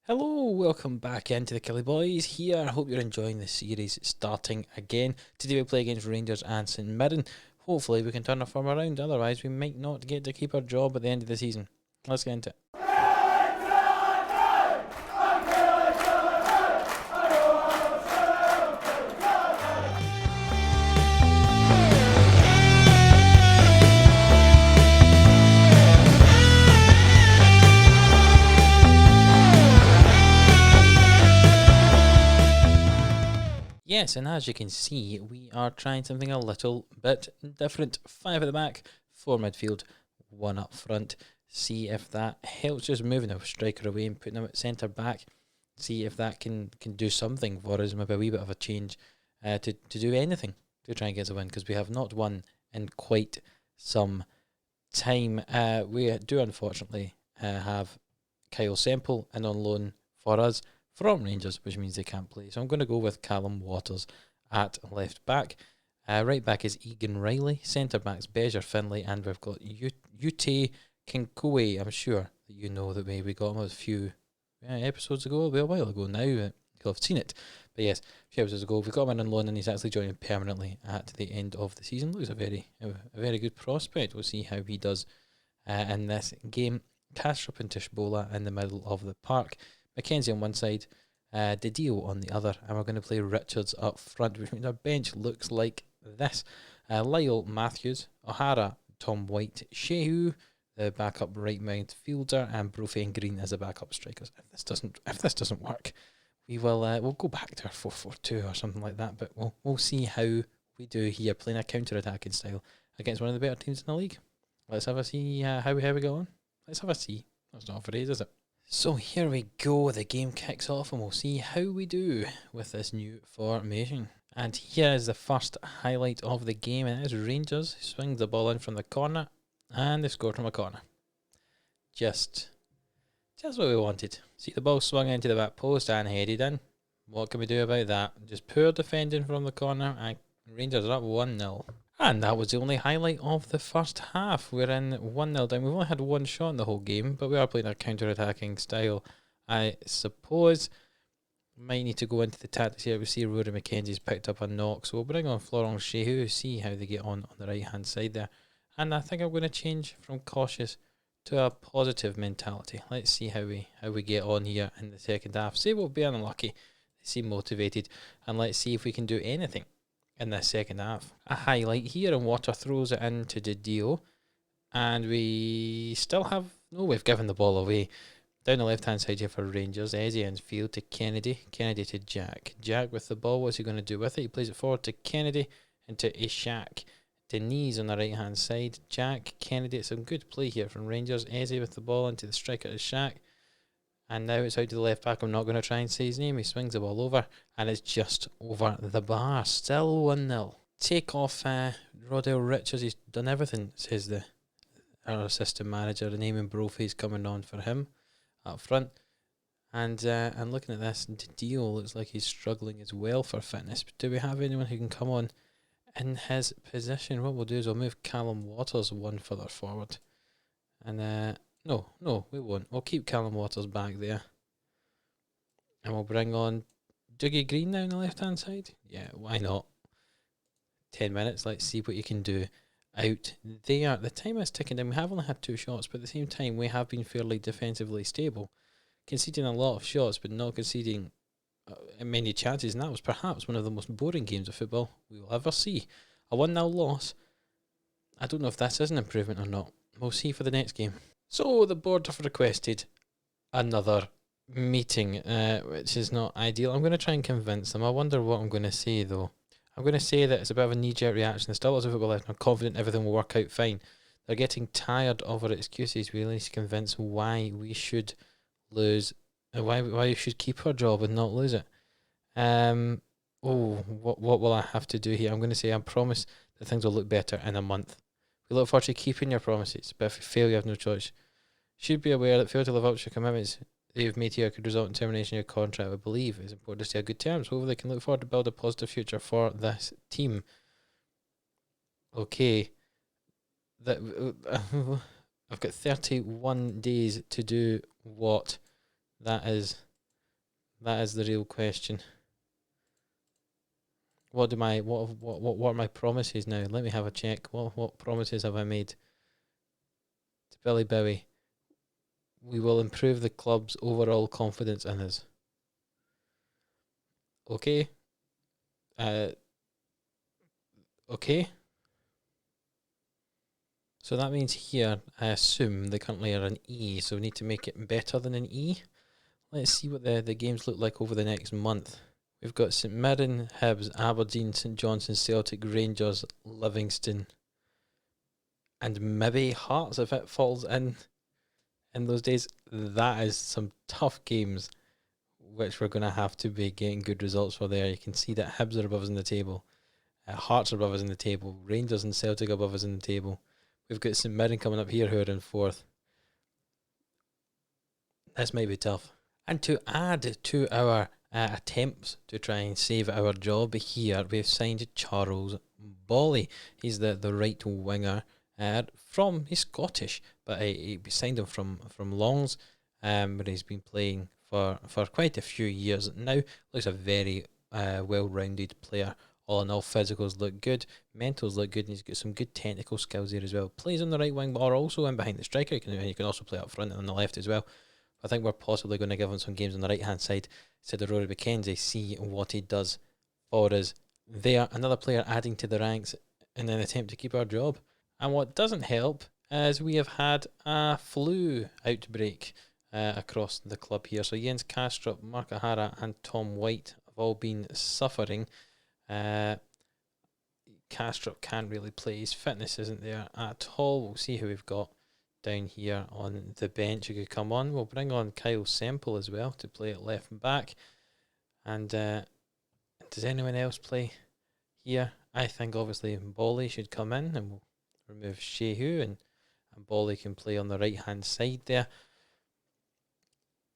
Hello, welcome back into the Killie Boys here. I hope you're enjoying the series starting again. Today we play against Rangers and St Mirren. Hopefully we can turn our form around, otherwise we might not get to keep our job at the end of the season. Let's get into it. Yes, and as you can see, we are trying something a little bit different. 5 at the back, 4 midfield, 1 up front. See if that helps us moving our striker away and putting him at centre back. See if that can do something for us, maybe a wee bit of a change to do anything to try and get us a win, because we have not won in quite some time. We do unfortunately have Kyle Semple in on loan for us from Rangers, which means they can't play. So I'm going to go with Callum Waters at left back. Right back is Egan Riley. Centre back's Bejer Finlay, and we've got Ute Kinkoe. I'm sure that you know that we got him a few episodes ago, a while ago now. You'll have seen it. But yes, a few episodes ago, we got him in on loan, and he's actually joining permanently at the end of the season. Looks a very good prospect. We'll see how he does in this game. Kastrup and Tishbola in the middle of the park. Mackenzie on one side, Didio on the other, and we're going to play Richards up front, which means our bench looks like this. Lyle Matthews, O'Hara, Tom White, Shehu, the backup right midfielder, and Brophy and Green as the backup strikers. If this doesn't work, we'll go back to our 4-4-2 or something like that. But we'll see how we do here, playing a counter-attacking style against one of the better teams in the league. Let's have a see how we go on. Let's have a see. That's not a phrase, is it? So here we go, the game kicks off and we'll see how we do with this new formation. And here is the first highlight of the game, and it is Rangers who swings the ball in from the corner, and they score from a corner. Just what we wanted. See the ball swung into the back post and headed in. What can we do about that? Just poor defending from the corner, and Rangers are up 1-0. And that was the only highlight of the first half. We're in 1-0 down. We've only had one shot in the whole game, but we are playing a counter-attacking style, I suppose. Might need to go into the tactics here. We see Rory McKenzie's picked up a knock, so we'll bring on Florent Shehu, see how they get on the right-hand side there. And I think I'm going to change from cautious to a positive mentality. Let's see how we get on here in the second half. Say we'll be unlucky. They seem motivated, and let's see if we can do anything in the second half. A highlight here, and Water throws it into Didio, and we still have we've given the ball away. Down the left hand side here for Rangers, Eze in field to Kennedy to Jack with the ball. What's he going to do with it? He plays it forward to Kennedy and to Ishak. Denise on the right hand side, Jack, Kennedy. It's some good play here from Rangers. Eze with the ball into the striker Ishak. And now it's out to the left back. I'm not going to try and say his name. He swings the ball over, and it's just over the bar. Still 1-0. Take off Rodell Richards. He's done everything, says our assistant manager. The name and Brophy's coming on for him up front. And looking at this, Didio looks like he's struggling as well for fitness. But do we have anyone who can come on in his position? What we'll do is we'll move Callum Waters one further forward. And No, we won't. We'll keep Callum Waters back there. And we'll bring on Dougie Green now on the left-hand side. Yeah, why not? 10 minutes, let's see what you can do out there. The time is ticking down. We have only had 2 shots, but at the same time, we have been fairly defensively stable. Conceding a lot of shots, but not conceding many chances. And that was perhaps one of the most boring games of football we will ever see. A 1-0 loss. I don't know if this is an improvement or not. We'll see for the next game. So the board have requested another meeting, which is not ideal. I'm going to try and convince them. I wonder what I'm going to say, though. I'm going to say that it's a bit of a knee-jerk reaction. There's still lots of football left, and I'm confident everything will work out fine. They're getting tired of our excuses. We need to convince why we should lose, why we should keep our job and not lose it. What will I have to do here? I'm going to say I promise that things will look better in a month. We look forward to keeping your promises, but if you fail, you have no choice. Should be aware that fail to live up to your commitments that you've made here could result in termination of your contract. I believe it's important to stay on good terms. Hopefully they can look forward to build a positive future for this team. Okay. I've got 31 days to do what? That is That is the real question. What are my promises now? Let me have a check. What promises have I made to Billy Bowie? We will improve the club's overall confidence in us. Okay. Okay. So that means here, I assume they currently are an E, so we need to make it better than an E. Let's see what the games look like over the next month. We've got St Mirren, Hibs, Aberdeen, St Johnstone, Celtic, Rangers, Livingston, and maybe Hearts if it falls in those days. That is some tough games, which we're going to have to be getting good results for there. You can see that Hibs are above us in the table. Hearts are above us in the table. Rangers and Celtic above us in the table. We've got St Mirren coming up here who are in fourth. This might be tough. And to add to our attempts to try and save our job here, we've signed Charles Bolly. He's the right winger. He's Scottish, but we signed him from Longs, where he's been playing for quite a few years now. Looks a very well-rounded player. All in all, physicals look good, mentals look good, and he's got some good technical skills there as well. Plays on the right wing, but also in behind the striker. He can also play up front and on the left as well. I think we're possibly going to give him some games on the right-hand side instead of Rory McKenzie, see what he does for us there. Another player adding to the ranks in an attempt to keep our job. And what doesn't help is we have had a flu outbreak across the club here. So Jens Kastrup, Mark O'Hara and Tom White have all been suffering. Kastrup can't really play. His fitness isn't there at all. We'll see who we've got down here on the bench who could come on. We'll bring on Kyle Semple as well to play at left and back. And does anyone else play here? I think obviously Bolly should come in, and we'll remove Shehu, and Bolly can play on the right hand side there.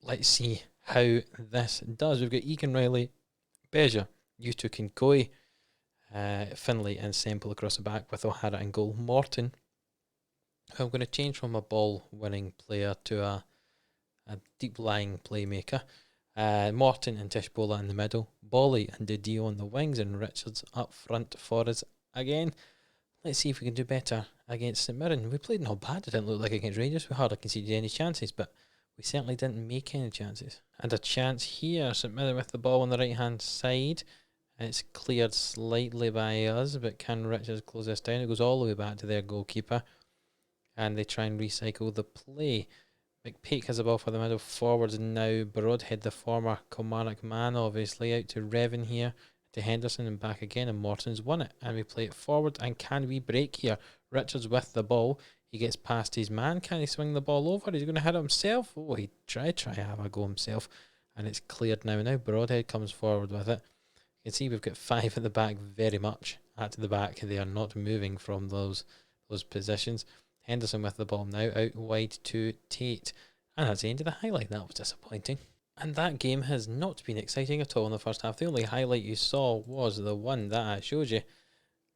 Let's see how this does. We've got Egan Riley, Beja, Yuto Kinkoi, Finlay and Semple across the back with O'Hara and goal. Morton, who I'm going to change from a ball-winning player to a deep-lying playmaker. Morton and Tishbola in the middle. Bolly and Didio on the wings, and Richards up front for us again. Let's see if we can do better against St Mirren. We played not bad. It didn't look like against Rangers. We hardly conceded any chances, but we certainly didn't make any chances. And a chance here. St Mirren with the ball on the right-hand side. It's cleared slightly by us, but can Richards close this down? It goes all the way back to their goalkeeper, and they try and recycle the play. McPake has the ball for the middle forwards now. Broadhead, the former Kilmarnock man, obviously, out to Revan here, to Henderson and back again, and Morton's won it. And we play it forward, and can we break here? Richards with the ball. He gets past his man. Can he swing the ball over? He's going to hit it himself. Oh, he tried to have a go himself, and it's cleared now. Now Broadhead comes forward with it. You can see we've got 5 at the back, very much at the back. They are not moving from those positions. Henderson with the ball now, out wide to Tate. And that's the end of the highlight. That was disappointing. And that game has not been exciting at all in the first half. The only highlight you saw was the one that I showed you.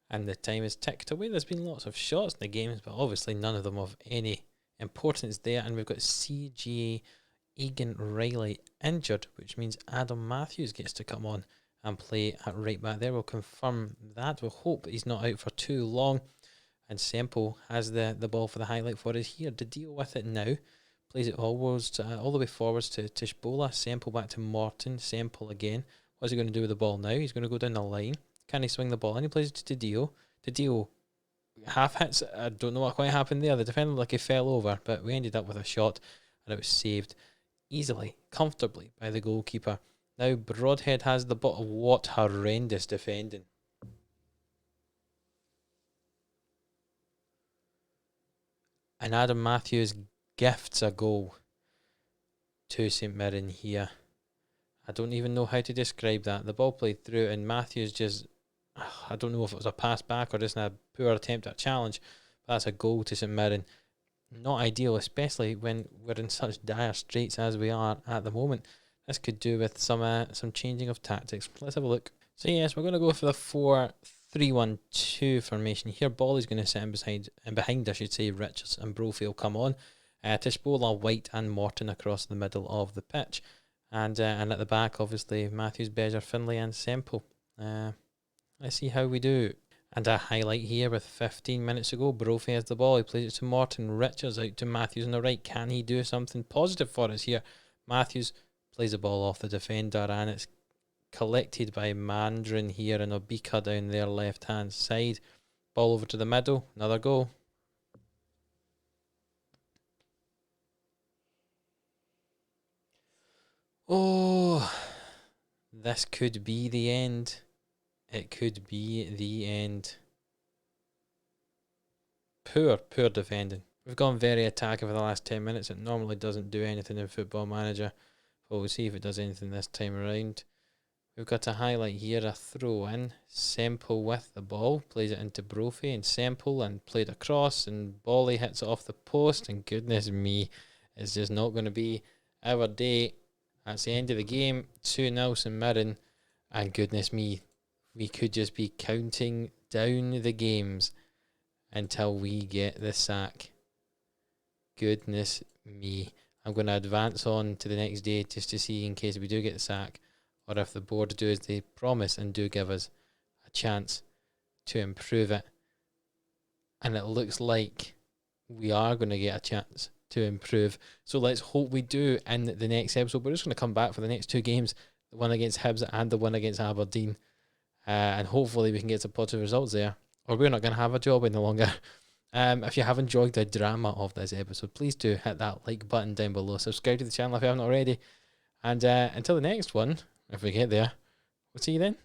And the time is ticked away. There's been lots of shots in the games, but obviously none of them of any importance there. And we've got CJ Egan Riley injured, which means Adam Matthews gets to come on and play at right back there. We'll confirm that. We'll hope he's not out for too long. And Semple has the ball for the highlight for us here. To deal with it now. Plays it almost all the way forwards to Tishbola. Semple back to Morton. Semple again. What's he going to do with the ball now? He's going to go down the line. Can he swing the ball? And he plays it to Dio. Dio half hits. I don't know what quite happened there. The defender looked like he fell over, but we ended up with a shot, and it was saved easily, comfortably by the goalkeeper. Now Broadhead has the ball. What horrendous defending. And Adam Matthews gifts a goal to St Mirren here. I don't even know how to describe that. The ball played through, and Matthews just, I don't know if it was a pass back or just a poor attempt at a challenge, but that's a goal to St Mirren. Not ideal, especially when we're in such dire straits as we are at the moment. This could do with some changing of tactics. Let's have a look. So yes, we're going to go for the 4-3-1-2 formation here. Bolly's going to sit in behind, I should say, Richards and Brophy will come on. Tishbola, White and Morton across the middle of the pitch. And at the back, obviously, Matthews, Bezer, Finlay and Semple. Let's see how we do. And a highlight here with 15 minutes to go. Brophy has the ball. He plays it to Morton. Richards out to Matthews on the right. Can he do something positive for us here? Matthews plays the ball off the defender and it's collected by Mandrin here and Obika down their left-hand side. Ball over to the middle. Another goal. Oh, this could be the end. It could be the end. Poor defending. We've gone very attacking for the last 10 minutes. It normally doesn't do anything in Football Manager, but we'll see if it does anything this time around. We've got a highlight here, a throw in. Semple with the ball, plays it into Brophy and Semple and played across and Bolly hits it off the post and goodness me, it's just not going to be our day. That's the end of the game, 2-0 St Mirren and goodness me, we could just be counting down the games until we get the sack. Goodness me. I'm going to advance on to the next day just to see in case we do get the sack or if the board do as they promise and do give us a chance to improve it. And it looks like we are going to get a chance to improve. So let's hope we do in the next episode. We're just going to come back for the next two games, the one against Hibs and the one against Aberdeen. And hopefully we can get some positive results there. Or we're not going to have a job any longer. If you have enjoyed the drama of this episode, please do hit that like button down below. Subscribe to the channel if you haven't already. And until the next one, if we get there, we'll see you then.